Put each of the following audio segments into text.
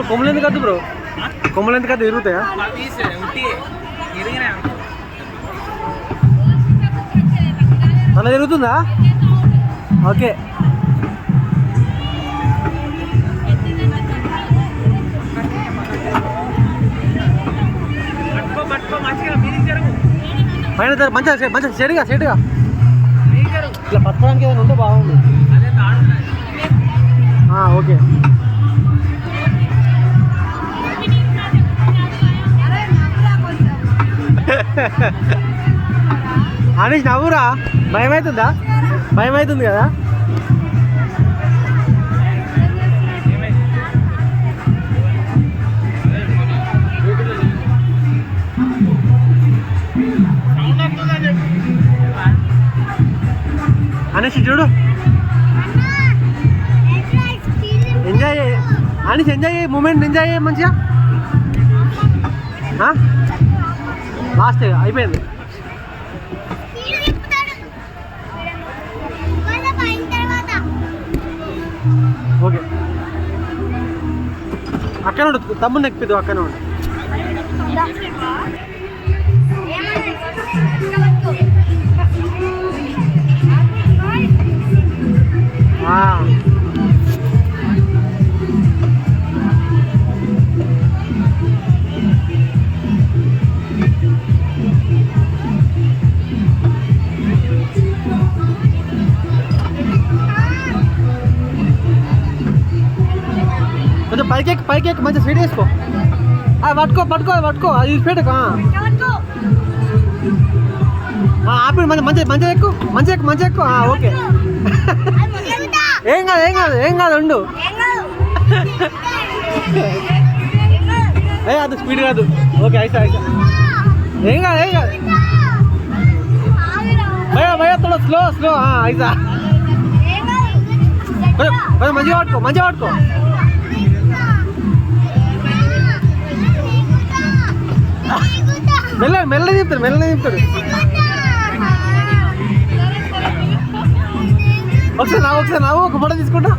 కొమ్మలు ఎందుకు వద్దు బ్రో? కొమ్మలు ఎందుకు వద్దు? ఇరుగుతాయా? అలా తిరుగుతుందా? ఓకే. పైన మంచిగా మంచిగా సెట్గా ఇట్లా పట్టడానికి ఏదైనా ఉంటే బాగుంది. ఓకే. అనీష్ నవ్వురా. భయం అవుతుందా? భయం అవుతుంది కదా. అనీష్ చూడు, ఎంజాయ్ చేయి అనీష్, ఎంజాయ్ చేయి, మూమెంట్ ఎంజాయ్ చేయి మంచిగా. లాస్ట్ అయిపోయింది. ఓకే, అక్కడ ఉండు, తమ్ముని ఎక్కిద్దు, అక్కడ ఉండు. కొంచెం పైకి మంచిగా స్పీడ్ వేసుకో. పట్టుకో అది పెట్టకు. ఆపి మంచిగా ఎక్కువ. ఓకే. ఏం కాదు ఉండు. అది స్పీడ్ కాదు. ఓకే, అయితే ఏం కాదు. భయ తోడ స్లో. అయితే కొంచెం మంచిగా పట్టుకో. మెల్ల చెప్తాడు. ఒకసారి నవ్వు, ఒక ఫోటో తీసుకుంటా.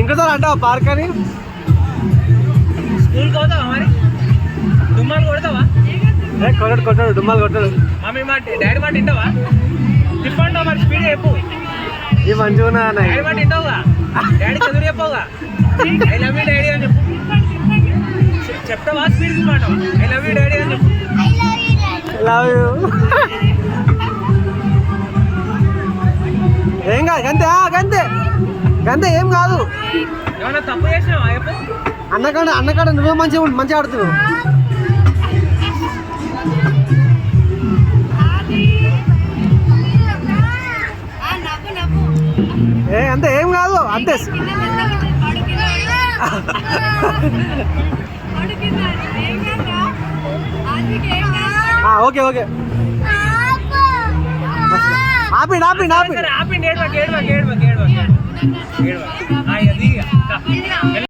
ఇంకోసారి అంటావా పార్క్ అని? స్కూల్కి పోతావా మరి? డుమ్మాలు కొడతావా? కొట్టాడు డుమ్మాలు కొట్టాడు. మమ్మీ మాట డాడీ మాట వింటావా? తిప్పంటావా మరి? స్పీడ్ చెప్పు. ఈ మంచిగా డాడీ మాట వింటావుగా? డాడీ చదువు చెప్పవుగా? ఐ లవ్ యూ డాడీ అని చెప్పు. చెప్తావా? స్పీడ్ తిప్పంటావా? ఐ లవ్ యూ డాడీ అని చెప్పు. Love you. ఏం కాదు, గంతే ఏం కాదు. ఏమన్నా తప్పు చేసినావా? అన్నకాడ నువ్వే మంచిగా ఆడుతున్నావు. అంతే ఏం కాదు, అంతే. ఓకే. ఆపండి.